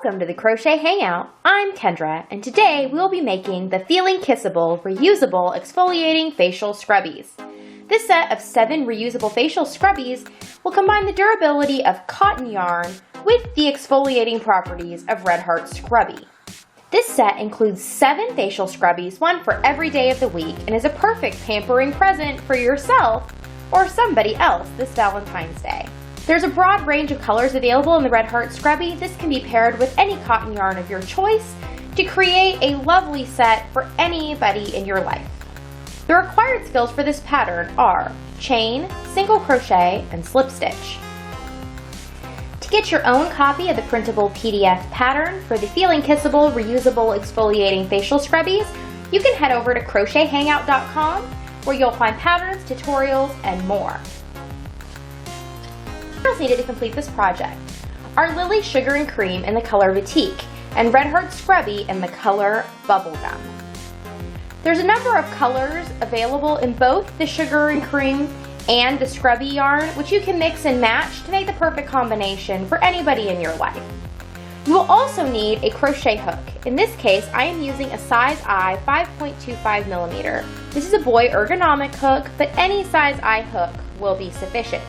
Welcome to the Crochet Hangout. I'm Kendra, and today we'll be making the Feeling Kissable Reusable Exfoliating Facial Scrubbies. This set of 7 reusable facial scrubbies will combine the durability of cotton yarn with the exfoliating properties of Red Heart Scrubby. This set includes 7 facial scrubbies, one for every day of the week, and is a perfect pampering present for yourself or somebody else this Valentine's Day. There's a broad range of colors available in the Red Heart Scrubby. This can be paired with any cotton yarn of your choice to create a lovely set for anybody in your life. The required skills for this pattern are chain, single crochet, and slip stitch. To get your own copy of the printable PDF pattern for the Feeling Kissable Reusable Exfoliating Facial Scrubbies, you can head over to crochethangout.com where you'll find patterns, tutorials, and more. Materials needed to complete this project are Lily Sugar and Cream in the color Batik and Red Heart Scrubby in the color Bubblegum. There's a number of colors available in both the Sugar and Cream and the Scrubby yarn, which you can mix and match to make the perfect combination for anybody in your life. You will also need a crochet hook. In this case, I am using a size I 5.25 millimeter. This is a boy ergonomic hook, but any size I hook will be sufficient.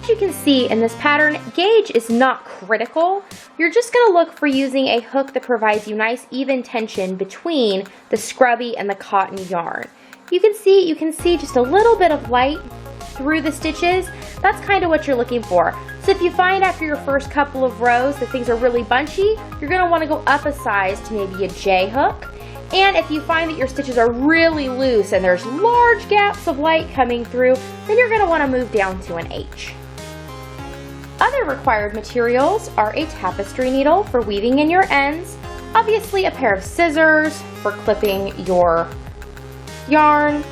As you can see in this pattern, gauge is not critical. You're just going to look for using a hook that provides you nice even tension between the scrubby and the cotton yarn. You can see just a little bit of light through the stitches. That's kind of what you're looking for. So if you find after your first couple of rows that things are really bunchy, you're going to want to go up a size to maybe a J hook. And if you find that your stitches are really loose and there's large gaps of light coming through, then you're going to want to move down to an H. Other required materials are a tapestry needle for weaving in your ends, obviously a pair of scissors for clipping your yarn.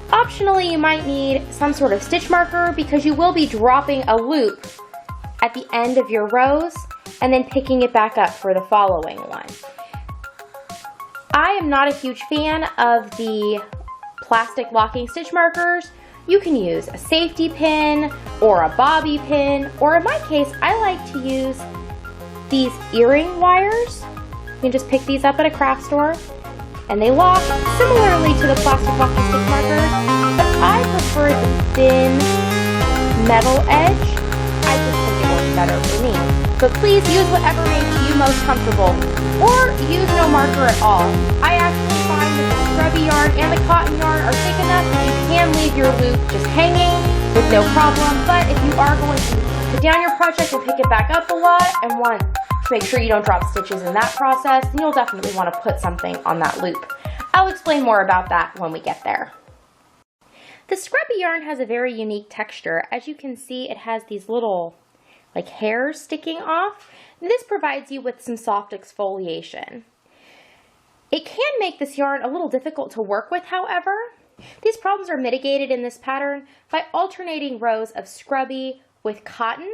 Optionally, you might need some sort of stitch marker because you will be dropping a loop at the end of your rows and then picking it back up for the following one. I am not a huge fan of the plastic locking stitch markers. You can use a safety pin or a bobby pin, or in my case, I like to use these earring wires. You can just pick these up at a craft store and they lock similarly to the plastic locking stitch markers, but I prefer the thin metal edge. I just think it works better for me. But please use whatever makes you most comfortable, or use no marker at all. I actually find that the scrubby yarn and the cotton yarn are thick enough that you can leave your loop just hanging with no problem, but if you are going to put down your project and pick it back up a lot and want to make sure you don't drop stitches in that process, then you'll definitely want to put something on that loop. I'll explain more about that when we get there. The scrubby yarn has a very unique texture. As you can see, it has these little hairs sticking off. This provides you with some soft exfoliation. It can make this yarn a little difficult to work with, however. These problems are mitigated in this pattern by alternating rows of scrubby with cotton.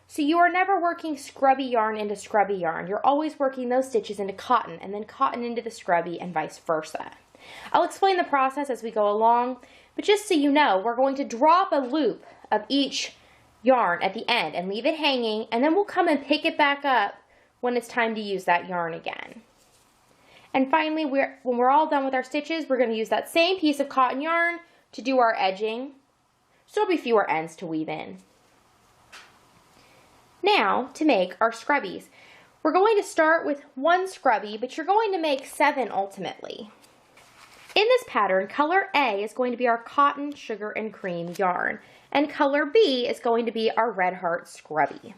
So you are never working scrubby yarn into scrubby yarn. You're always working those stitches into cotton and then cotton into the scrubby and vice versa. I'll explain the process as we go along, but just so you know, we're going to drop a loop of each yarn at the end and leave it hanging, and then we'll come and pick it back up when it's time to use that yarn again. And finally, when we're all done with our stitches, we're going to use that same piece of cotton yarn to do our edging, so there'll be fewer ends to weave in. Now, to make our scrubbies. We're going to start with 1 scrubby, but you're going to make 7 ultimately. In this pattern, color A is going to be our cotton, sugar, and cream yarn, and color B is going to be our Red Heart Scrubby.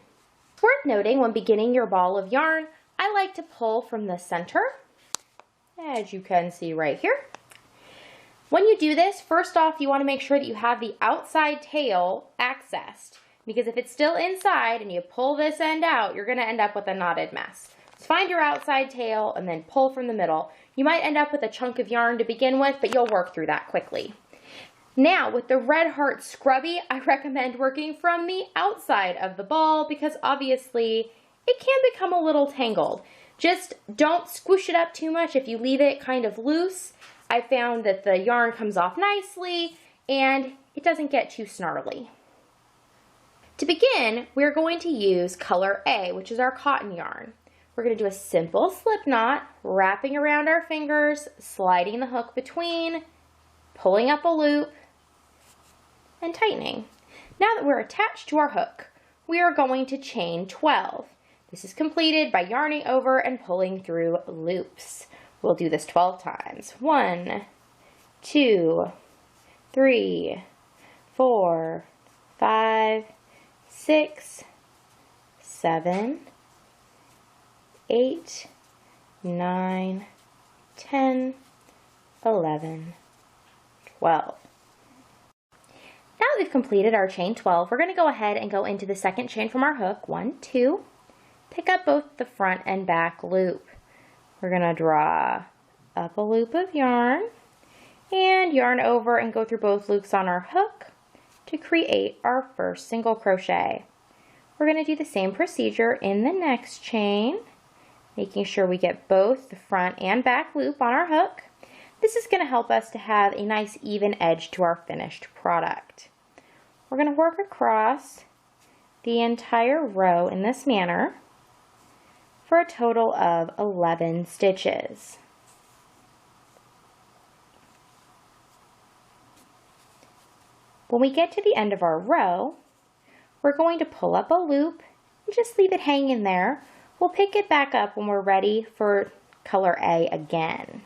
It's worth noting when beginning your ball of yarn, I like to pull from the center, as you can see right here. When you do this, first off, you want to make sure that you have the outside tail accessed, because if it's still inside and you pull this end out, you're going to end up with a knotted mess. So find your outside tail and then pull from the middle. You might end up with a chunk of yarn to begin with, but you'll work through that quickly. Now, with the Red Heart Scrubby, I recommend working from the outside of the ball because obviously it can become a little tangled. Just don't squish it up too much. If you leave it kind of loose, I found that the yarn comes off nicely and it doesn't get too snarly. To begin, we're going to use color A, which is our cotton yarn. We're going to do a simple slip knot, wrapping around our fingers, sliding the hook between, pulling up a loop, and tightening. Now that we're attached to our hook, we are going to chain 12. This is completed by yarning over and pulling through loops. We'll do this 12 times. 1, 2, 3, 4, 5, 6, 7, 8, 9, 10, 11, 12. Now that we've completed our chain 12, we're going to go ahead and go into the second chain from our hook. 1, 2, pick up both the front and back loop. We're going to draw up a loop of yarn and yarn over and go through both loops on our hook to create our first single crochet. We're going to do the same procedure in the next chain, making sure we get both the front and back loop on our hook. This is going to help us to have a nice even edge to our finished product. We're going to work across the entire row in this manner for a total of 11 stitches. When we get to the end of our row, we're going to pull up a loop and just leave it hanging there. We'll pick it back up when we're ready for color A again.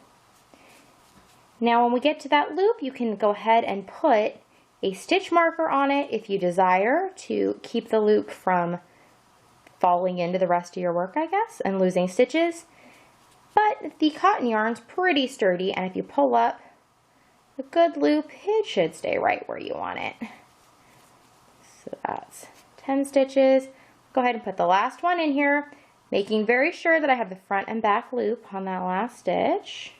Now when we get to that loop, you can go ahead and put a stitch marker on it if you desire to keep the loop from falling into the rest of your work, I guess, and losing stitches. But the cotton yarn's pretty sturdy, and if you pull up a good loop, it should stay right where you want it. So that's 10 stitches. Go ahead and put the last one in here, making very sure that I have the front and back loop on that last stitch.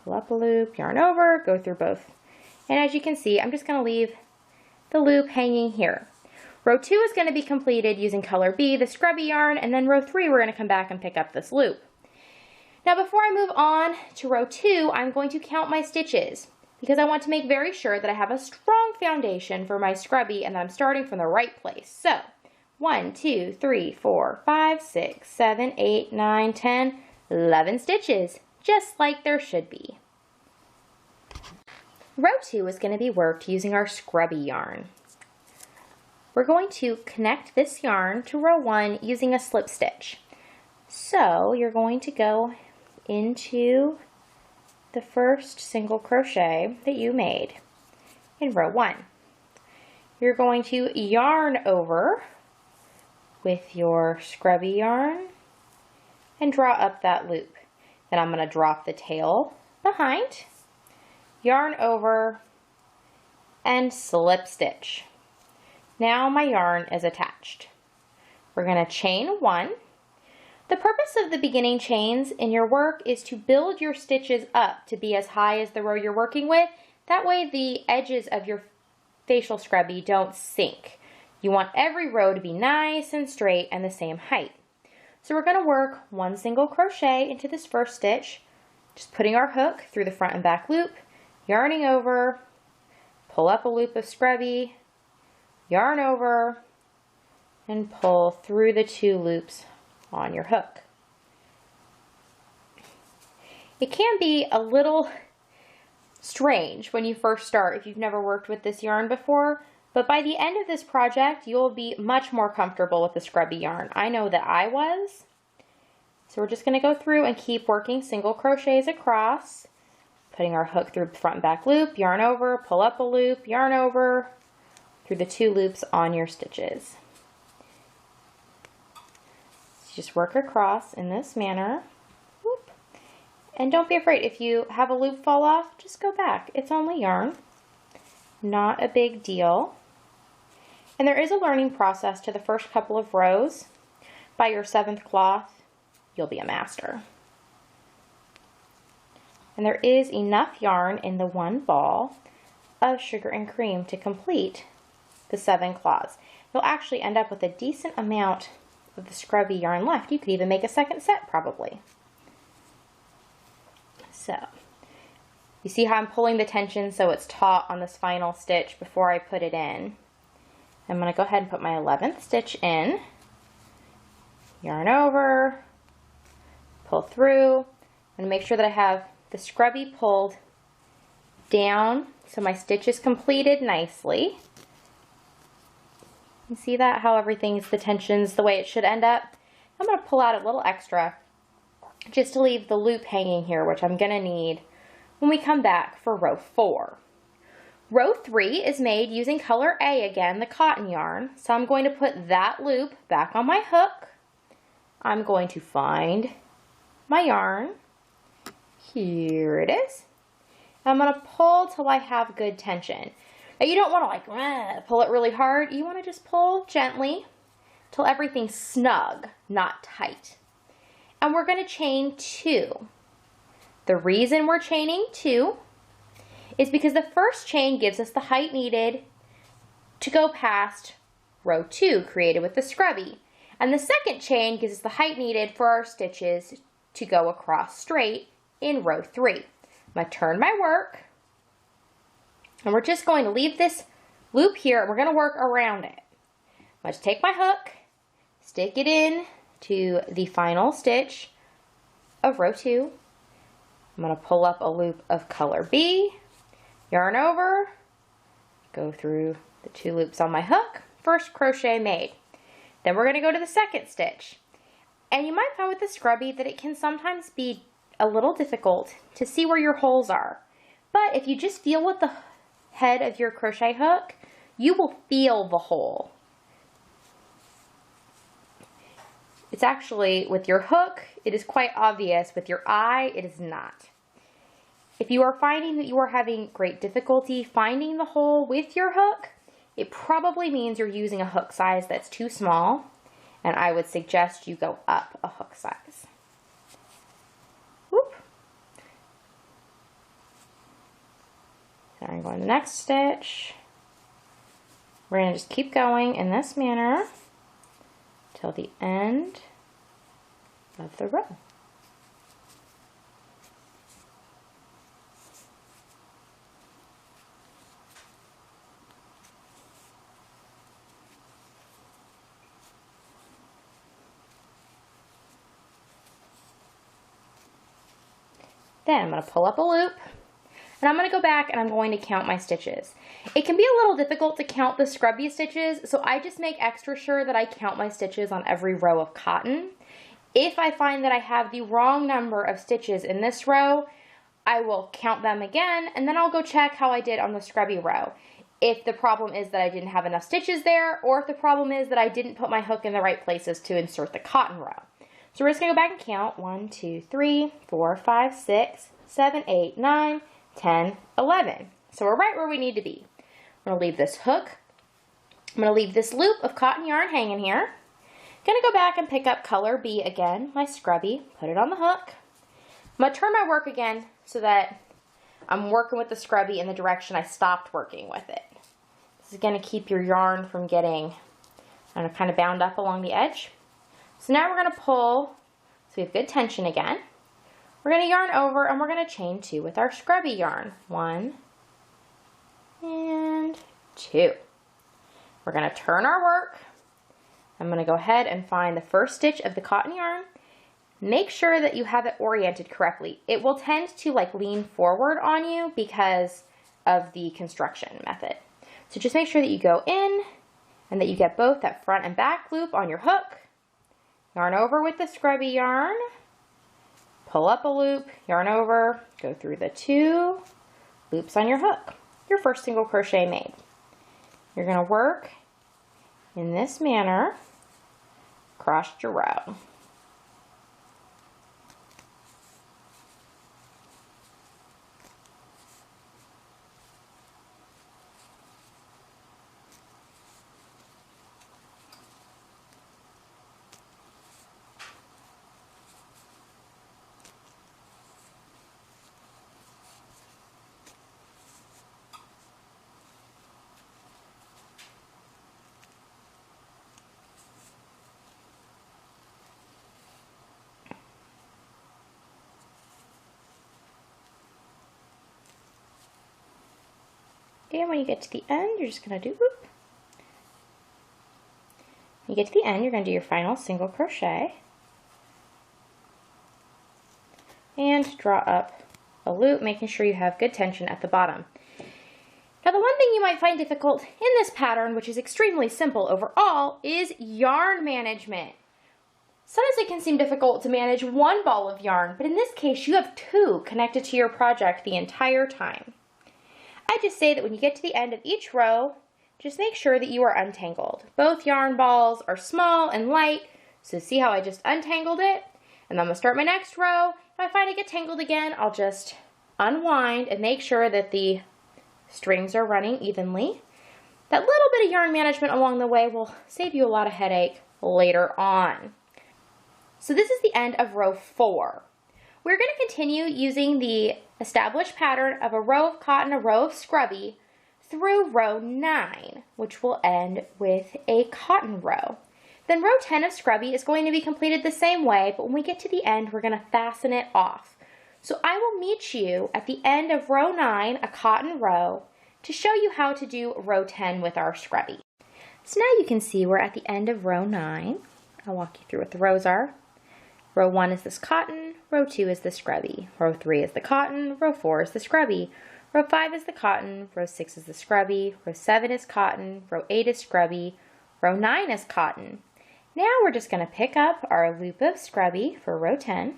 Pull up a loop, yarn over, go through both. And as you can see, I'm just going to leave the loop hanging here. Row 2 is going to be completed using color B, the scrubby yarn, and then row 3 we're going to come back and pick up this loop. Now before I move on to row 2, I'm going to count my stitches because I want to make very sure that I have a strong foundation for my scrubby and that I'm starting from the right place. So 1, 2, 3, 4, 5, 6, 7, 8, 9, 10, 11 stitches, just like there should be. Row 2 is going to be worked using our scrubby yarn. We're going to connect this yarn to row 1 using a slip stitch. So you're going to go into the first single crochet that you made in row 1. You're going to yarn over with your scrubby yarn and draw up that loop. Then I'm going to drop the tail behind, yarn over, and slip stitch. Now my yarn is attached. We're going to chain 1. The purpose of the beginning chains in your work is to build your stitches up to be as high as the row you're working with. That way the edges of your facial scrubby don't sink. You want every row to be nice and straight and the same height. So we're going to work 1 single crochet into this first stitch, just putting our hook through the front and back loop, yarning over, pull up a loop of scrubby, yarn over, and pull through the 2 loops on your hook. It can be a little strange when you first start if you've never worked with this yarn before, but by the end of this project you'll be much more comfortable with the scrubby yarn. I know that I was. So we're just going to go through and keep working single crochets across, putting our hook through the front and back loop, yarn over, pull up a loop, yarn over, through the 2 loops on your stitches. Just work across in this manner. Whoop. And don't be afraid, if you have a loop fall off, just go back. It's only yarn. Not a big deal. And there is a learning process to the first couple of rows. By your 7th cloth, you'll be a master. And there is enough yarn in the 1 ball of sugar and cream to complete the 7 claws. You'll actually end up with a decent amount of the scrubby yarn left. You could even make a second set probably. So you see how I'm pulling the tension so it's taut on this final stitch before I put it in. I'm going to go ahead and put my 11th stitch in, yarn over, pull through. I'm going to make sure that I have the scrubby pulled down so my stitch is completed nicely. You see that, how everything's, the tension's the way it should end up. I'm going to pull out a little extra just to leave the loop hanging here, which I'm going to need when we come back for row 4. Row 3 is made using color A again, the cotton yarn. So I'm going to put that loop back on my hook. I'm going to find my yarn. Here it is. I'm going to pull till I have good tension. Now you don't want to like pull it really hard. You want to just pull gently till everything's snug, not tight. And we're going to chain 2. The reason we're chaining 2 is because the first chain gives us the height needed to go past row 2 created with the scrubby. And the second chain gives us the height needed for our stitches to go across straight in row 3. I'm going to turn my work, and we're just going to leave this loop here. We're going to work around it. I'm going to take my hook, stick it in to the final stitch of row 2. I'm going to pull up a loop of color B, yarn over, go through the 2 loops on my hook, first crochet made. Then we're going to go to the second stitch. And you might find with the scrubby that it can sometimes be a little difficult to see where your holes are. But if you just feel with the head of your crochet hook, you will feel the hole. It's actually, with your hook, it is quite obvious. With your eye, it is not. If you are finding that you are having great difficulty finding the hole with your hook, it probably means you're using a hook size that's too small, and I would suggest you go up a hook size. Whoop. Now I'm going to the next stitch. We're going to just keep going in this manner till the end of the row. Then I'm going to pull up a loop, and I'm going to go back and I'm going to count my stitches. It can be a little difficult to count the scrubby stitches, so I just make extra sure that I count my stitches on every row of cotton. If I find that I have the wrong number of stitches in this row, I will count them again, and then I'll go check how I did on the scrubby row. If the problem is that I didn't have enough stitches there, or if the problem is that I didn't put my hook in the right places to insert the cotton row. So we're just going to go back and count 1, 2, 3, 4, 5, 6, 7, 8, 9, 10, 11. So we're right where we need to be. I'm going to leave this hook. I'm going to leave this loop of cotton yarn hanging here. I'm going to go back and pick up color B again, my scrubby, put it on the hook. I'm going to turn my work again so that I'm working with the scrubby in the direction I stopped working with it. This is going to keep your yarn from getting kind of bound up along the edge. So now we're going to pull, so we have good tension again. We're going to yarn over and we're going to chain 2 with our scrubby yarn. 1 and 2. We're going to turn our work. I'm going to go ahead and find the first stitch of the cotton yarn. Make sure that you have it oriented correctly. It will tend to lean forward on you because of the construction method. So just make sure that you go in and that you get both that front and back loop on your hook. Yarn over with the scrubby yarn, pull up a loop, yarn over, go through the 2 loops on your hook. Your first single crochet made. You're going to work in this manner across your row. And when you get to the end, you're just going to do whoop, You get to the end, you're going to do your final single crochet and draw up a loop, making sure you have good tension at the bottom. Now, the one thing you might find difficult in this pattern, which is extremely simple overall, is yarn management. Sometimes it can seem difficult to manage one ball of yarn, but in this case, you have two connected to your project the entire time. I just say that when you get to the end of each row, just make sure that you are untangled. Both yarn balls are small and light, so see how I just untangled it? And then I'm going to start my next row. If I find I get tangled again, I'll just unwind and make sure that the strings are running evenly. That little bit of yarn management along the way will save you a lot of headache later on. So this is the end of row 4. We're going to continue using the established pattern of a row of cotton, a row of scrubby, through row 9, which will end with a cotton row. Then row 10 of scrubby is going to be completed the same way, but when we get to the end, we're going to fasten it off. So I will meet you at the end of row 9, a cotton row, to show you how to do row 10 with our scrubby. So now you can see we're at the end of row 9. I'll walk you through what the rows are. Row 1 is this cotton, row 2 is the scrubby, row 3 is the cotton, row 4 is the scrubby, row 5 is the cotton, row 6 is the scrubby, row 7 is cotton, row 8 is scrubby, row 9 is cotton. Now we're just going to pick up our loop of scrubby for row 10.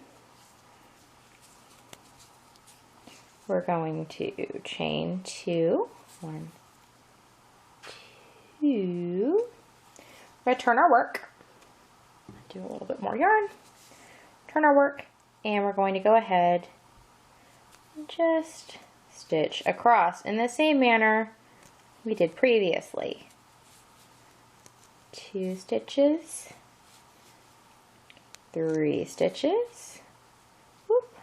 We're going to chain 2, 1, 2. We're going to turn our work, do a little bit more yarn. Turn our work, and we're going to go ahead and just stitch across in the same manner we did previously. 2 stitches, 3 stitches, whoop,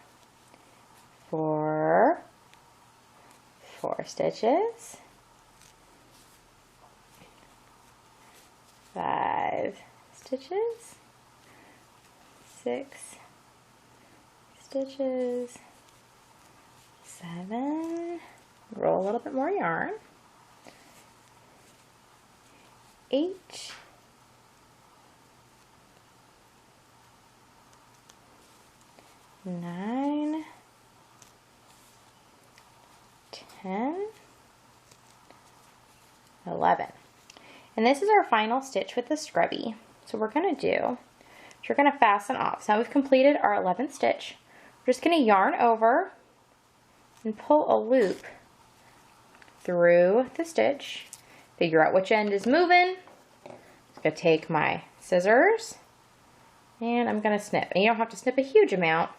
4 stitches, 5 stitches, 6 stitches, 7, roll a little bit more yarn, 8, 9, 10, 11. And this is our final stitch with the scrubby. So we're going to do, we're going to fasten off. So now we've completed our 11th stitch. We're just going to yarn over and pull a loop through the stitch. Figure out which end is moving. I'm going to take my scissors and I'm going to snip. And you don't have to snip a huge amount.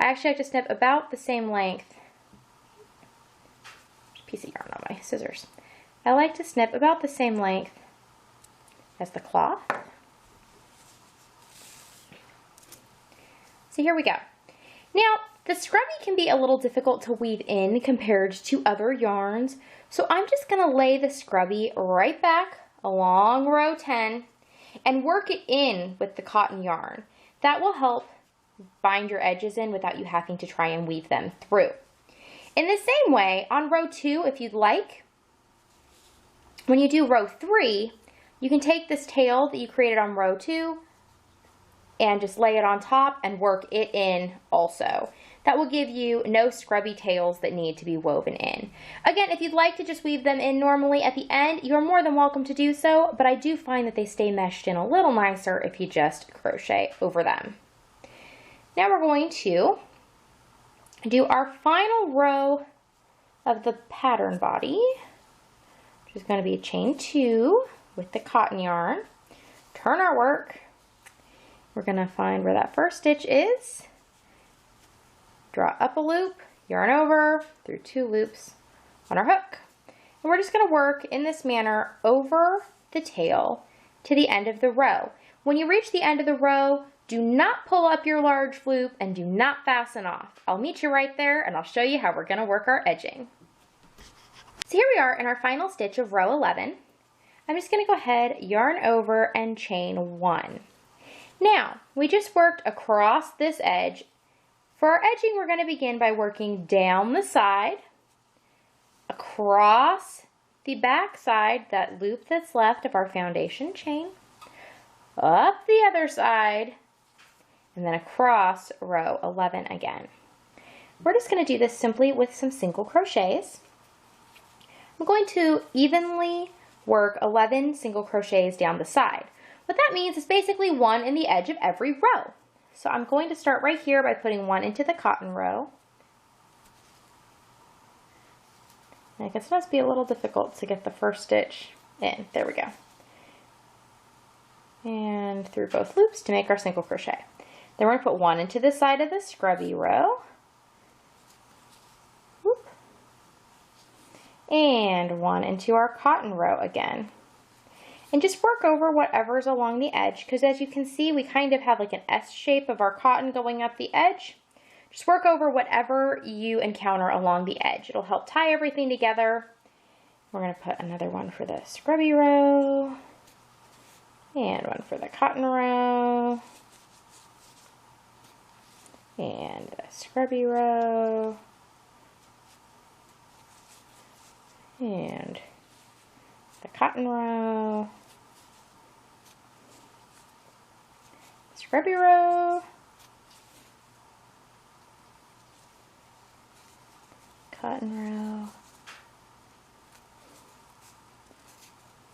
I actually have to snip about the same length. There's a piece of yarn on my scissors. I like to snip about the same length as the cloth. So here we go. Now, the scrubby can be a little difficult to weave in compared to other yarns, so I'm just going to lay the scrubby right back along row 10 and work it in with the cotton yarn. That will help bind your edges in without you having to try and weave them through. In the same way, on row 2, if you'd like, when you do row 3, you can take this tail that you created on row 2 and just lay it on top and work it in also. That will give you no scrubby tails that need to be woven in. Again, if you'd like to just weave them in normally at the end, you're more than welcome to do so, but I do find that they stay meshed in a little nicer if you just crochet over them. Now we're going to do our final row of the pattern body, which is going to be chain 2 with the cotton yarn. Turn our work. We're going to find where that first stitch is, draw up a loop, yarn over through 2 loops on our hook. And we're just going to work in this manner over the tail to the end of the row. When you reach the end of the row, do not pull up your large loop and do not fasten off. I'll meet you right there and I'll show you how we're going to work our edging. So here we are in our final stitch of row 11. I'm just going to go ahead, yarn over and chain 1. Now, we just worked across this edge. For our edging, we're going to begin by working down the side, across the back side, that loop that's left of our foundation chain, up the other side, and then across row 11 again. We're just going to do this simply with some single crochets. I'm going to evenly work 11 single crochets down the side. What that means is basically one in the edge of every row. So I'm going to start right here by putting one into the cotton row. And it can sometimes be a little difficult to get the first stitch in. There we go. And through both loops to make our single crochet. Then we're going to put one into the side of the scrubby row. Whoop. And one into our cotton row again. And just work over whatever's along the edge, because as you can see, we kind of have like an S shape of our cotton going up the edge. Just work over whatever you encounter along the edge. It'll help tie everything together. We're going to put another one for the scrubby row. And one for the cotton row. And the scrubby row. And the cotton row. Scrubby row. Cotton row.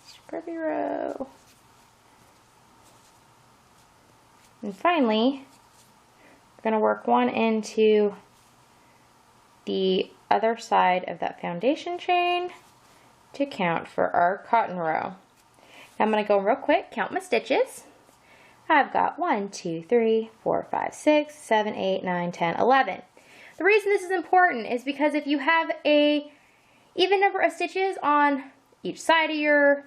Scrubby row. And finally, we're going to work one into the other side of that foundation chain to count for our cotton row. Now I'm going to go real quick, count my stitches. I've got 1, 2, 3, 4, 5, 6, 7, 8, 9, 10, 11. The reason this is important is because if you have a even number of stitches on each side of your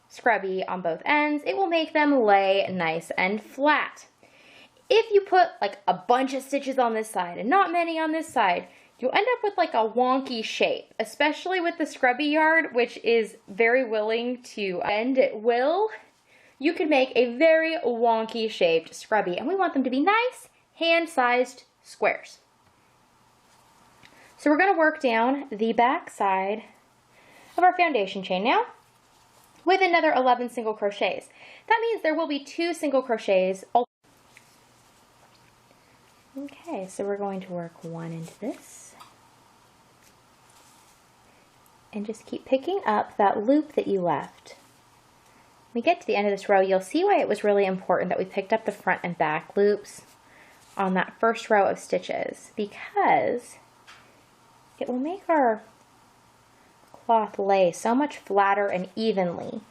scrubby on both ends, it will make them lay nice and flat. If you put like a bunch of stitches on this side and not many on this side, you'll end up with like a wonky shape, especially with the scrubby yard, which is very willing to bend at will. You can make a very wonky shaped scrubby, and we want them to be nice, hand-sized squares. So we're going to work down the back side of our foundation chain now with another 11 single crochets. That means there will be 2 single crochets. Okay, so we're going to work one into this and just keep picking up that loop that you left. When we get to the end of this row, you'll see why it was really important that we picked up the front and back loops on that first row of stitches, because it will make our cloth lay so much flatter and evenly.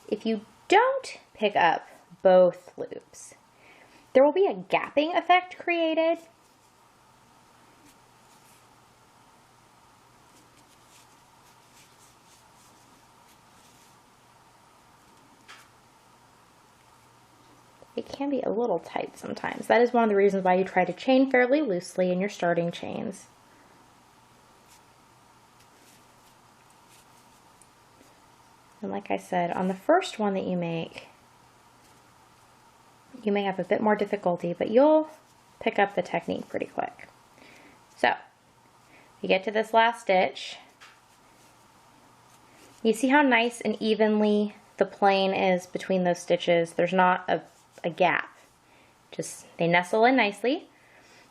If you don't pick up both loops, there will be a gapping effect created. It can be a little tight sometimes. That is one of the reasons why you try to chain fairly loosely in your starting chains. And like I said, on the first one that you make, you may have a bit more difficulty, but you'll pick up the technique pretty quick. So, you get to this last stitch. You see how nice and evenly the plane is between those stitches. There's not a gap. Just, they nestle in nicely.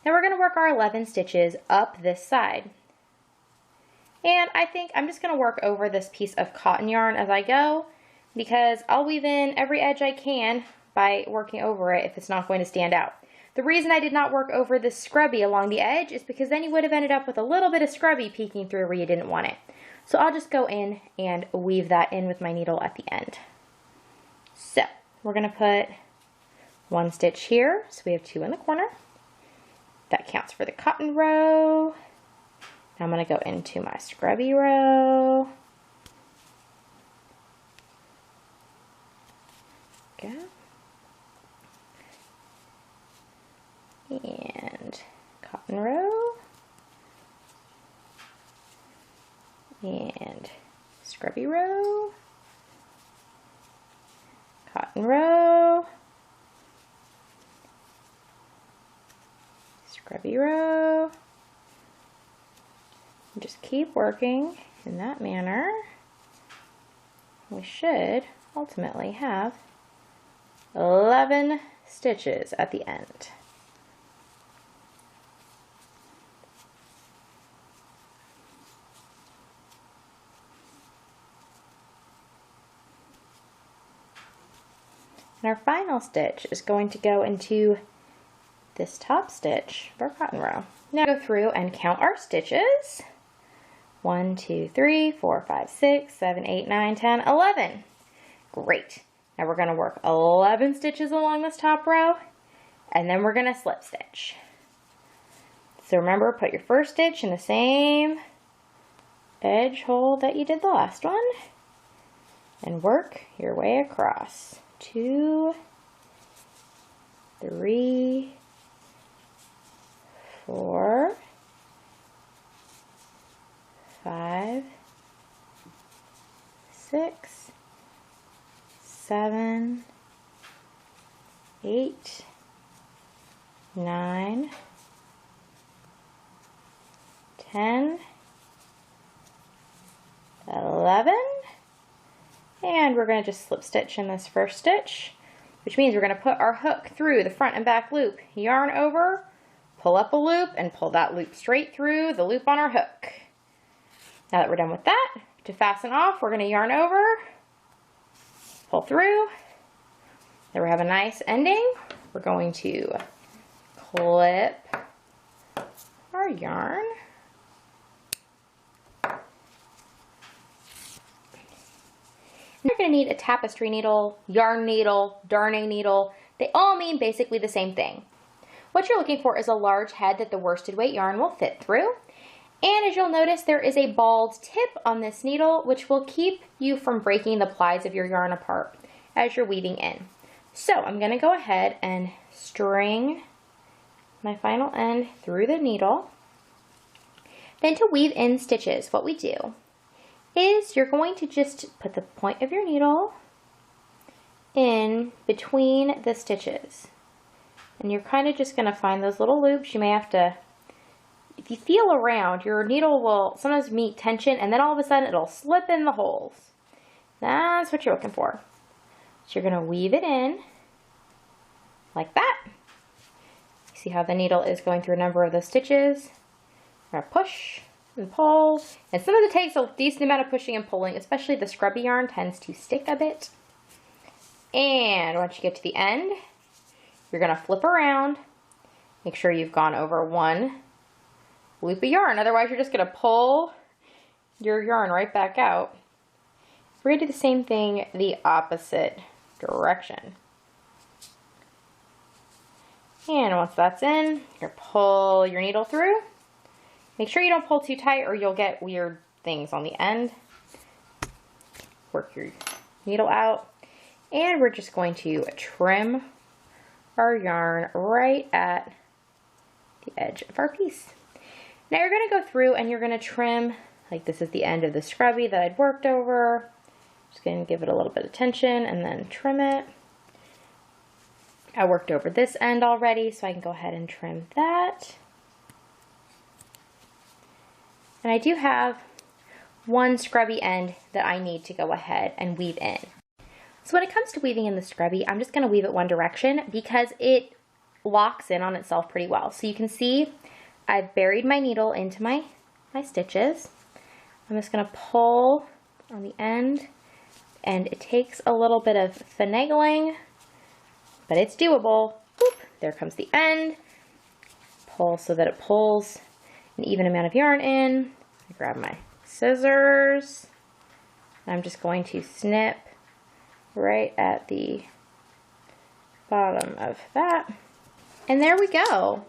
Now we're going to work our 11 stitches up this side. And I think I'm just going to work over this piece of cotton yarn as I go, because I'll weave in every edge I can by working over it if it's not going to stand out. The reason I did not work over this scrubby along the edge is because then you would have ended up with a little bit of scrubby peeking through where you didn't want it. So I'll just go in and weave that in with my needle at the end. So we're going to put one stitch here, so we have 2 in the corner. That counts for the cotton row. Now I'm going to go into my scrubby row. Go. And cotton row. And scrubby row. Cotton row. Scrubby row. And just keep working in that manner. We should ultimately have 11 stitches at the end. And our final stitch is going to go into this top stitch of our cotton row. Now go through and count our stitches. 1, 2, 3, 4, 5, 6, 7, 8, 9, 10, 11. Great. Now we're going to work 11 stitches along this top row, and then we're going to slip stitch. So remember, put your first stitch in the same edge hole that you did the last one, and work your way across. 2, 3, 4, 5, 6, 7, 8, 9, 10, 11, and we're going to just slip stitch in this first stitch, which means we're going to put our hook through the front and back loop, yarn over, pull up a loop, and pull that loop straight through the loop on our hook. Now that we're done with that, to fasten off, we're going to yarn over, pull through. There we have a nice ending. We're going to clip our yarn. You're going to need a tapestry needle, yarn needle, darning needle. They all mean basically the same thing. What you're looking for is a large head that the worsted weight yarn will fit through. And as you'll notice, there is a balled tip on this needle, which will keep you from breaking the plies of your yarn apart as you're weaving in. So I'm going to go ahead and string my final end through the needle. Then to weave in stitches, what we do is you're going to just put the point of your needle in between the stitches. And you're kind of just going to find those little loops. You may have to, if you feel around, your needle will sometimes meet tension and then all of a sudden it'll slip in the holes. That's what you're looking for. So you're going to weave it in like that. See how the needle is going through a number of the stitches. We're going to push and pull, and sometimes it takes a decent amount of pushing and pulling, especially the scrubby yarn tends to stick a bit. And once you get to the end, you're going to flip around. Make sure you've gone over one loop of yarn, otherwise you're just going to pull your yarn right back out. We're going to do the same thing the opposite direction. And once that's in, you're going to pull your needle through. Make sure you don't pull too tight or you'll get weird things on the end. Work your needle out. And we're just going to trim our yarn right at the edge of our piece. Now you're going to go through and you're going to trim, like this is the end of the scrubby that I'd worked over. Just going to give it a little bit of tension and then trim it. I worked over this end already, so I can go ahead and trim that. And I do have one scrubby end that I need to go ahead and weave in. So when it comes to weaving in the scrubby, I'm just going to weave it one direction because it locks in on itself pretty well. So you can see I've buried my needle into my stitches. I'm just going to pull on the end, and it takes a little bit of finagling, but it's doable. Boop, there comes the end. Pull so that it pulls an even amount of yarn in. I grab my scissors. I'm just going to snip right at the bottom of that. And there we go.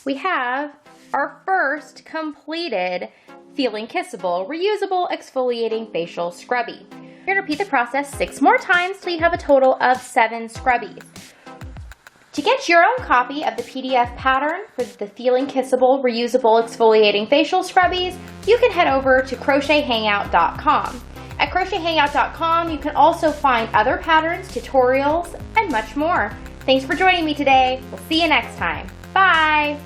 We have our first completed Feeling Kissable Reusable Exfoliating Facial Scrubby. You're going to repeat the process 6 more times till you have a total of 7 scrubbies. To get your own copy of the PDF pattern for the Feeling Kissable Reusable Exfoliating Facial Scrubbies, you can head over to crochethangout.com. At crochethangout.com, you can also find other patterns, tutorials, and much more. Thanks for joining me today. We'll see you next time. Bye!